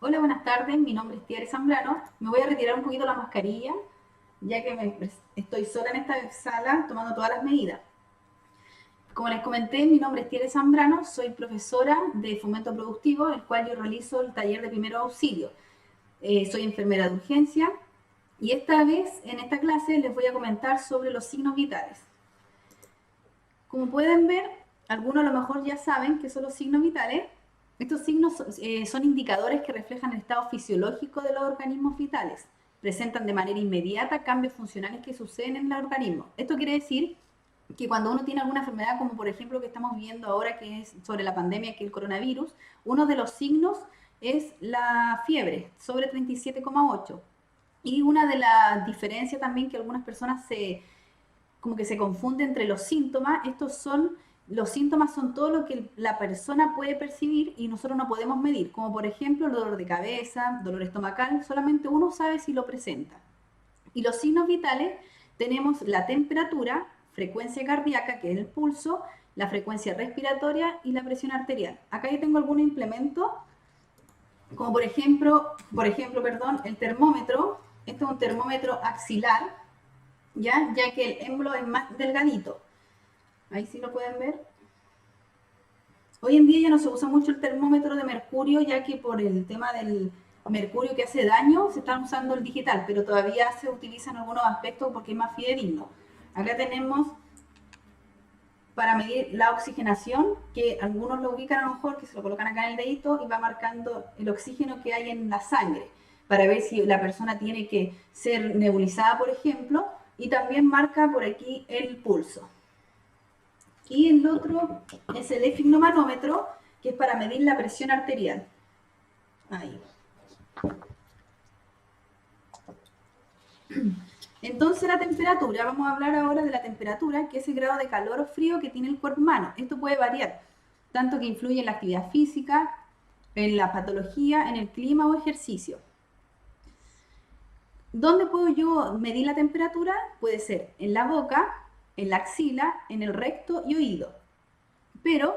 Hola, buenas tardes. Mi nombre es Tiare Zambrano. Me voy a retirar un poquito la mascarilla, ya que estoy sola en esta sala tomando todas las medidas. Como les comenté, mi nombre es Tiare Zambrano. Soy profesora de fomento productivo, el cual yo realizo el taller de primero auxilio. Soy enfermera de urgencia y esta vez, en esta clase, les voy a comentar sobre los signos vitales. Como pueden ver, algunos a lo mejor ya saben qué son los signos vitales. Estos signos son indicadores que reflejan el estado fisiológico de los organismos vitales. Presentan de manera inmediata cambios funcionales que suceden en el organismo. Esto quiere decir que cuando uno tiene alguna enfermedad, como por ejemplo que estamos viendo ahora, que es sobre la pandemia, que es el coronavirus, uno de los signos es la fiebre, sobre 37,8. Y una de las diferencias también que algunas personas como que se confunde entre los síntomas. Los síntomas son todo lo que la persona puede percibir y nosotros no podemos medir, como por ejemplo el dolor de cabeza, dolor estomacal, solamente uno sabe si lo presenta. Y los signos vitales tenemos la temperatura, frecuencia cardíaca, que es el pulso, la frecuencia respiratoria y la presión arterial. Acá yo tengo algunos implementos, como perdón, el termómetro. Este es un termómetro axilar, ya que el émbolo es más delgadito. Ahí sí lo pueden ver. Hoy en día ya no se usa mucho el termómetro de mercurio, ya que por el tema del mercurio que hace daño, se está usando el digital, pero todavía se utiliza en algunos aspectos porque es más fidedigno. Acá tenemos para medir la oxigenación, que algunos lo ubican a lo mejor, que se lo colocan acá en el dedito y va marcando el oxígeno que hay en la sangre, para ver si la persona tiene que ser nebulizada, por ejemplo, y también marca por aquí el pulso. Y el otro es el esfigmomanómetro, que es para medir la presión arterial. Ahí. Entonces la temperatura, vamos a hablar ahora de la temperatura, que es el grado de calor o frío que tiene el cuerpo humano. Esto puede variar, tanto que influye en la actividad física, en la patología, en el clima o ejercicio. ¿Dónde puedo yo medir la temperatura? Puede ser en la boca, en la axila, en el recto y oído. Pero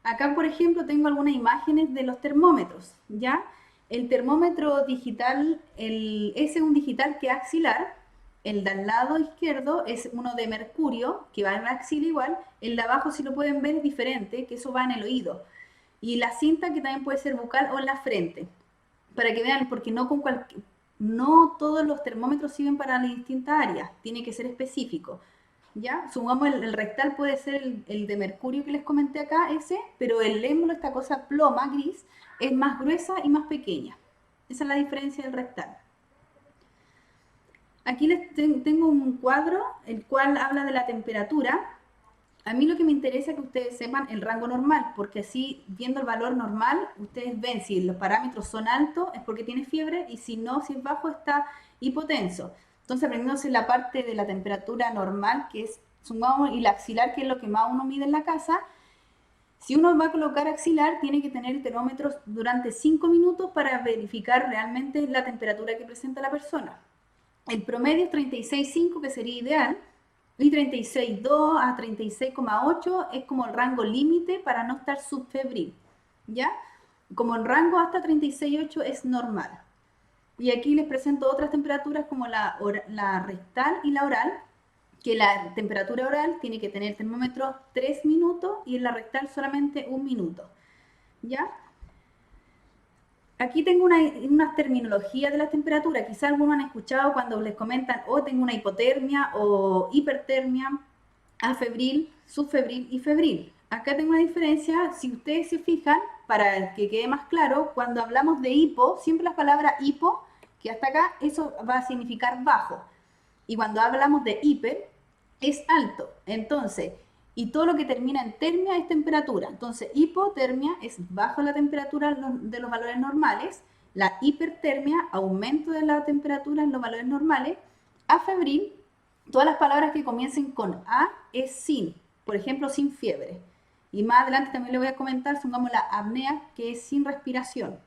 acá, por ejemplo, tengo algunas imágenes de los termómetros, ¿ya? El termómetro digital, ese es un digital que es axilar, el de al lado izquierdo es uno de mercurio, que va en la axila igual, el de abajo, si lo pueden ver, es diferente, que eso va en el oído. Y la cinta, que también puede ser bucal o en la frente, para que vean, porque no todos los termómetros sirven para las distintas áreas, tiene que ser específico. ¿Ya? Supongamos el rectal puede ser el de mercurio que les comenté acá, ese, pero el émulo, esta cosa ploma, gris, es más gruesa y más pequeña. Esa es la diferencia del rectal. Aquí tengo un cuadro, el cual habla de la temperatura. A mí lo que me interesa es que ustedes sepan el rango normal, porque así, viendo el valor normal, ustedes ven si los parámetros son altos, es porque tiene fiebre, y si no, si es bajo, está hipotenso. Entonces, aprendiéndose la parte de la temperatura normal, que es, sumamos, y la axilar, que es lo que más uno mide en la casa, si uno va a colocar axilar, tiene que tener el termómetro durante 5 minutos para verificar realmente la temperatura que presenta la persona. El promedio es 36,5, que sería ideal, y 36,2 a 36,8 es como el rango límite para no estar subfebril, ¿ya? Como el rango hasta 36,8 es normal. Y aquí les presento otras temperaturas como la rectal y la oral, que la temperatura oral tiene que tener termómetro 3 minutos y en la rectal solamente 1 minuto, ¿ya? Aquí tengo una terminología de la temperatura. Quizá algunos han escuchado cuando les comentan, oh, tengo una hipotermia o hipertermia, afebril, subfebril y febril. Acá tengo una diferencia. Si ustedes se fijan, para que quede más claro, cuando hablamos de hipo, siempre la palabra hipo, que hasta acá, eso va a significar bajo. Y cuando hablamos de hiper, es alto. Entonces, y todo lo que termina en termia es temperatura. Entonces, hipotermia es bajo la temperatura de los valores normales. La hipertermia, aumento de la temperatura en los valores normales. Afebril, todas las palabras que comiencen con A es sin. Por ejemplo, sin fiebre. Y más adelante también le voy a comentar, supongamos la apnea, que es sin respiración.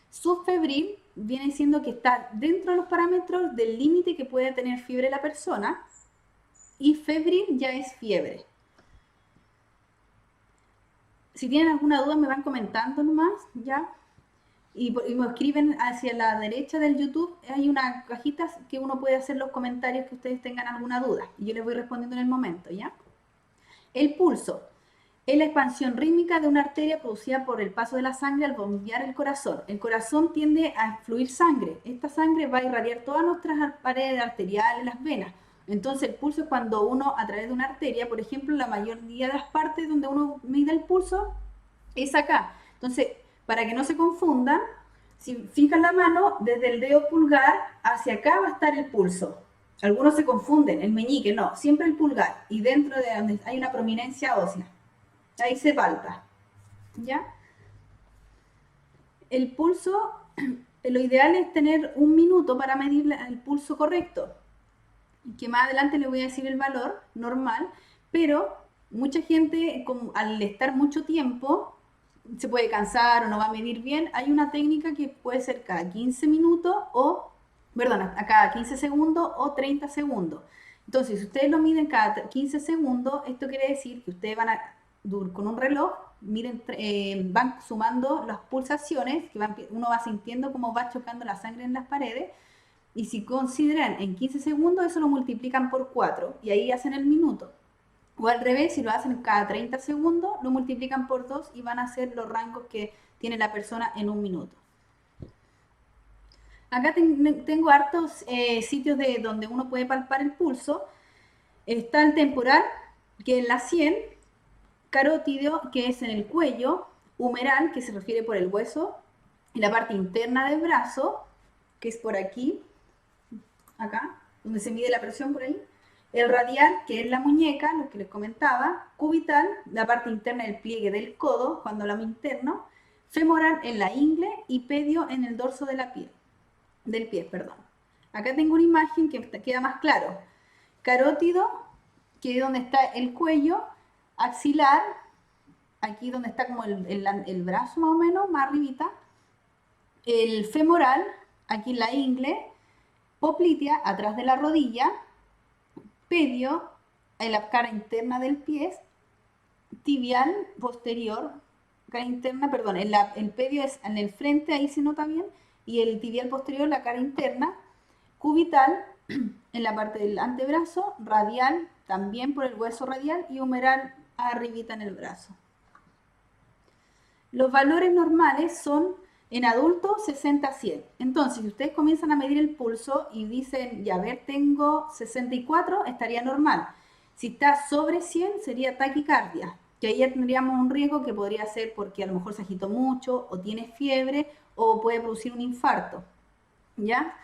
Subfebril viene siendo que está dentro de los parámetros del límite que puede tener fiebre la persona, y febril ya es fiebre. Si tienen alguna duda me van comentando nomás, ¿ya? y me escriben hacia la derecha del YouTube, hay una cajita que uno puede hacer los comentarios que ustedes tengan alguna duda. Y yo les voy respondiendo en el momento, ¿ya? El pulso es la expansión rítmica de una arteria producida por el paso de la sangre al bombear el corazón. El corazón tiende a fluir sangre. Esta sangre va a irradiar todas nuestras paredes arteriales, las venas. Entonces el pulso es cuando uno, a través de una arteria, por ejemplo, la mayoría de las partes donde uno mide el pulso es acá. Entonces, para que no se confundan, si fijan la mano, desde el dedo pulgar hacia acá va a estar el pulso. Algunos se confunden, el meñique, no, siempre el pulgar. Y dentro de donde hay una prominencia ósea. Ahí se palpa, ¿ya? El pulso, lo ideal es tener 1 minuto para medir el pulso correcto, que más adelante les voy a decir el valor normal, pero mucha gente, al estar mucho tiempo, se puede cansar o no va a medir bien. Hay una técnica que puede ser cada 15 minutos o, perdón, a cada 15 segundos o 30 segundos. Entonces, si ustedes lo miden cada 15 segundos, esto quiere decir que ustedes van a con un reloj, miren, van sumando las pulsaciones, que uno va sintiendo cómo va chocando la sangre en las paredes, y si consideran en 15 segundos, eso lo multiplican por 4, y ahí hacen el minuto. O al revés, si lo hacen cada 30 segundos, lo multiplican por 2 y van a hacer los rangos que tiene la persona en 1 minuto. Acá tengo hartos sitios donde uno puede palpar el pulso. Está el temporal, que es la 100, carótido, que es en el cuello, humeral, que se refiere por el hueso, en la parte interna del brazo, que es por aquí, acá, donde se mide la presión por ahí, el radial, que es la muñeca, lo que les comentaba, cubital, la parte interna del pliegue del codo, cuando hablamos interno, femoral en la ingle y pedio en el dorso de la piel, del pie, perdón. Acá tengo una imagen que queda más claro. Carótido, que es donde está el cuello, axilar, aquí donde está como el brazo más o menos, más arribita, el femoral, aquí en la ingle, poplitea, atrás de la rodilla, pedio, en la cara interna del pie, tibial, posterior, cara interna, perdón, el pedio es en el frente, ahí se nota bien, y el tibial posterior, la cara interna, cubital, en la parte del antebrazo, radial, también por el hueso radial, y humeral, arribita en el brazo. Los valores normales son en adultos 60-100. Entonces, si ustedes comienzan a medir el pulso y dicen, ya ver, tengo 64, estaría normal. Si está sobre 100, sería taquicardia, que ahí ya tendríamos un riesgo que podría ser porque a lo mejor se agitó mucho, o tiene fiebre, o puede producir un infarto, ¿ya?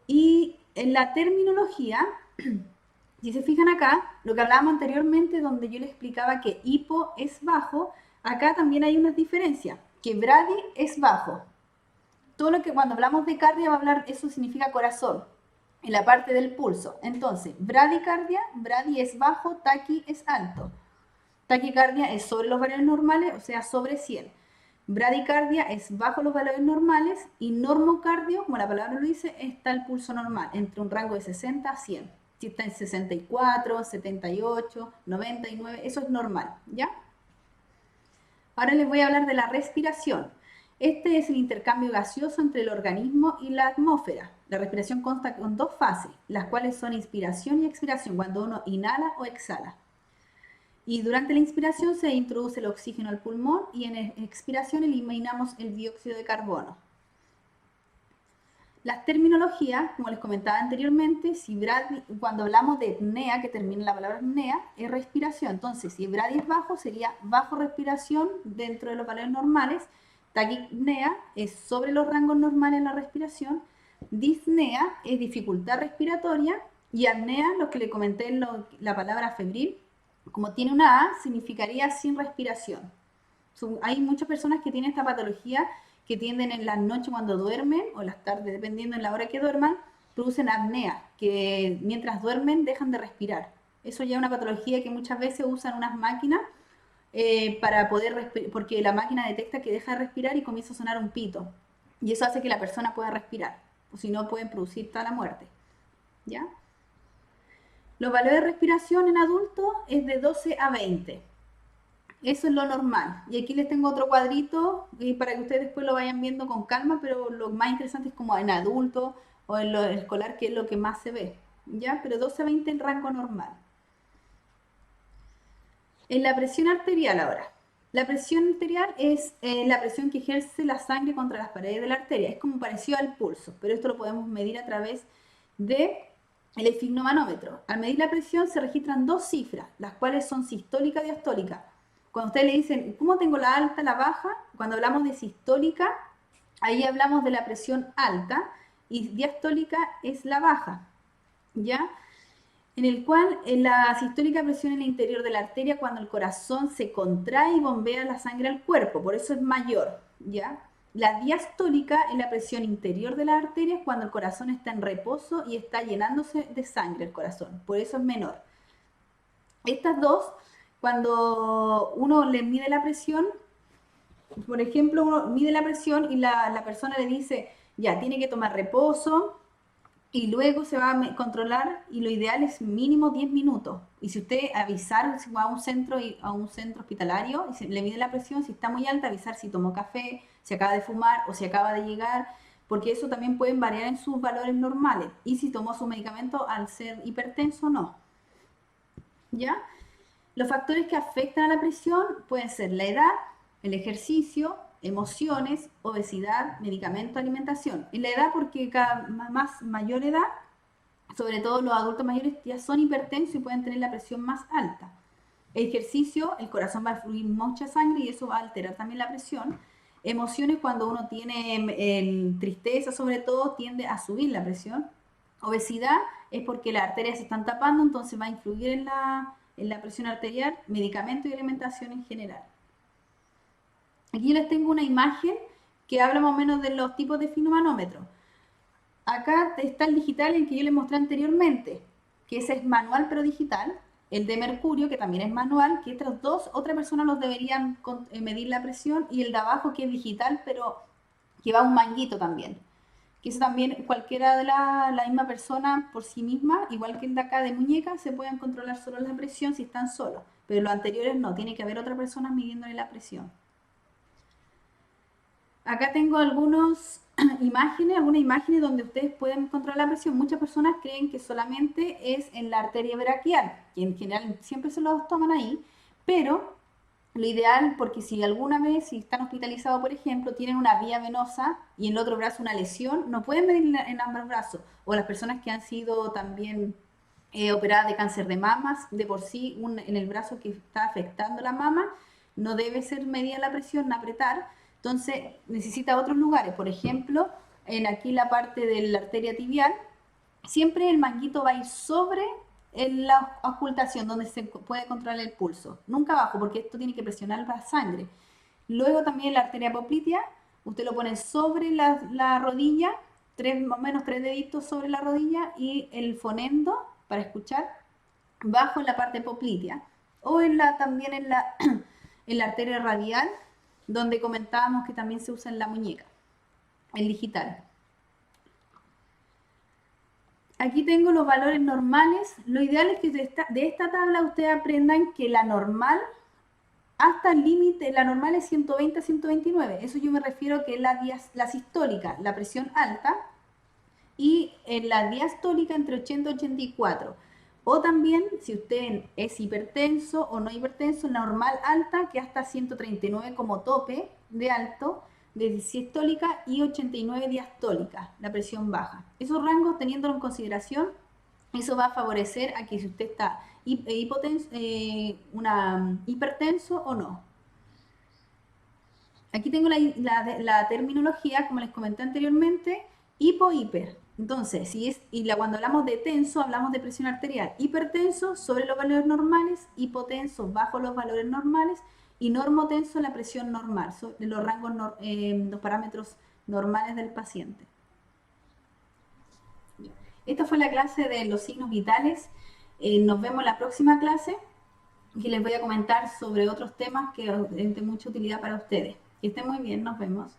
Y en la terminología, si se fijan acá, lo que hablábamos anteriormente, donde yo les explicaba que hipo es bajo, acá también hay unas diferencias, que bradi es bajo. Todo lo que cuando hablamos de cardia va a hablar, eso significa corazón, en la parte del pulso. Entonces, bradicardia, bradi es bajo, taqui es alto. Taquicardia es sobre los valores normales, o sea, sobre 100. Bradicardia es bajo los valores normales y normocardio, como la palabra lo dice, está el pulso normal, entre un rango de 60 a 100. Si está en 64, 78, 99, eso es normal, ¿ya? Ahora les voy a hablar de la respiración. Este es el intercambio gaseoso entre el organismo y la atmósfera. La respiración consta con 2 fases, las cuales son inspiración y expiración, cuando uno inhala o exhala. Y durante la inspiración se introduce el oxígeno al pulmón y en expiración eliminamos el dióxido de carbono. Las terminologías, como les comentaba anteriormente, cuando hablamos de apnea, que termina la palabra apnea, es respiración. Entonces, si bradi es bajo, sería bajo respiración dentro de los valores normales. Taquipnea es sobre los rangos normales en la respiración. Disnea es dificultad respiratoria. Y apnea, lo que le comenté en la palabra febril, como tiene una A, significaría sin respiración. Hay muchas personas que tienen esta patología que tienden en las noches cuando duermen, o las tardes, dependiendo en la hora que duerman, producen apnea, que mientras duermen dejan de respirar. Eso ya es una patología que muchas veces usan unas máquinas para poder respirar, porque la máquina detecta que deja de respirar y comienza a sonar un pito. Y eso hace que la persona pueda respirar, o si no pueden producir toda la muerte. ¿Ya? Los valores de respiración en adultos es de 12 a 20. Eso es lo normal. Y aquí les tengo otro cuadrito y para que ustedes después lo vayan viendo con calma, pero lo más interesante es como en adulto o en lo escolar, que es lo que más se ve. ¿Ya? Pero 12 a 20 el rango normal. En la presión arterial ahora. La presión arterial es la presión que ejerce la sangre contra las paredes de la arteria. Es como parecido al pulso, pero esto lo podemos medir a través de el esfigmomanómetro. Al medir la presión se registran dos cifras, las cuales son sistólica y diastólica. Cuando ustedes le dicen, ¿cómo tengo la alta, la baja? Cuando hablamos de sistólica, ahí hablamos de la presión alta y diastólica es la baja, ¿ya? En el cual la sistólica presión en el interior de la arteria cuando el corazón se contrae y bombea la sangre al cuerpo, por eso es mayor, ¿ya? La diastólica es la presión interior de la arteria cuando el corazón está en reposo y está llenándose de sangre el corazón, por eso es menor. Estas dos, cuando uno le mide la presión, por ejemplo, uno mide la presión y la persona le dice, ya, tiene que tomar reposo, y luego se va a controlar y lo ideal es mínimo 10 minutos. Y si usted avisar si va a un centro hospitalario y se le mide la presión, si está muy alta, avisar si tomó café, si acaba de fumar o si acaba de llegar, porque eso también puede variar en sus valores normales. Y si tomó su medicamento al ser hipertenso o no. ¿Ya? Los factores que afectan a la presión pueden ser la edad, el ejercicio, emociones, obesidad, medicamento, alimentación. Y la edad porque cada más mayor edad, sobre todo los adultos mayores, ya son hipertensos y pueden tener la presión más alta. El ejercicio, el corazón va a fluir mucha sangre y eso va a alterar también la presión. Emociones, cuando uno tiene tristeza sobre todo, tiende a subir la presión. Obesidad es porque las arterias se están tapando, entonces va a influir en la presión arterial, medicamento y alimentación en general. Aquí les tengo una imagen que habla más o menos de los tipos de esfigmomanómetro. Acá está el digital, el que yo les mostré anteriormente, que ese es manual pero digital. El de mercurio, que también es manual, que estos dos, otra persona los deberían medir la presión, y el de abajo, que es digital, pero que va un manguito también. Que eso también, cualquiera de la misma persona por sí misma, igual que el de acá de muñeca, se pueden controlar solo la presión si están solos. Pero los anteriores no, tiene que haber otra persona midiéndole la presión. Acá tengo algunas imágenes donde ustedes pueden controlar la presión. Muchas personas creen que solamente es en la arteria braquial, que en general siempre se los toman ahí, pero lo ideal, porque si alguna vez, si están hospitalizados, por ejemplo, tienen una vía venosa y en el otro brazo una lesión, no pueden medir en ambos brazos. O las personas que han sido también operadas de cáncer de mamas, de por sí en el brazo que está afectando la mama, no debe ser medida la presión, apretar. Entonces necesita otros lugares, por ejemplo, en aquí la parte de la arteria tibial, siempre el manguito va a ir sobre la ocultación donde se puede controlar el pulso, nunca abajo, porque esto tiene que presionar la sangre. Luego también la arteria poplitea, usted lo pone sobre la rodilla, más o menos 3 deditos sobre la rodilla, y el fonendo para escuchar bajo en la parte poplitea, o también en la arteria radial, donde comentábamos que también se usa en la muñeca, el digital. Aquí tengo los valores normales. Lo ideal es que de esta tabla ustedes aprendan que la normal, hasta el límite, la normal es 120 a 129. Eso yo me refiero a que es la sistólica, la presión alta, y en la diastólica entre 80 y 84. O también, si usted es hipertenso o no hipertenso, normal alta, que hasta 139 como tope de alto, de sistólica, y 89 diastólica, la presión baja. Esos rangos, teniéndolo en consideración, eso va a favorecer a que si usted está hipertenso o no. Aquí tengo la terminología, como les comenté anteriormente, hipo-hiper. Entonces, cuando hablamos de tenso, hablamos de presión arterial. Hipertenso, sobre los valores normales; hipotenso, bajo los valores normales; y normotenso, la presión normal, sobre los rangos, los parámetros normales del paciente. Esta fue la clase de los signos vitales. Nos vemos en la próxima clase, que les voy a comentar sobre otros temas que es de mucha utilidad para ustedes. Que estén muy bien, nos vemos.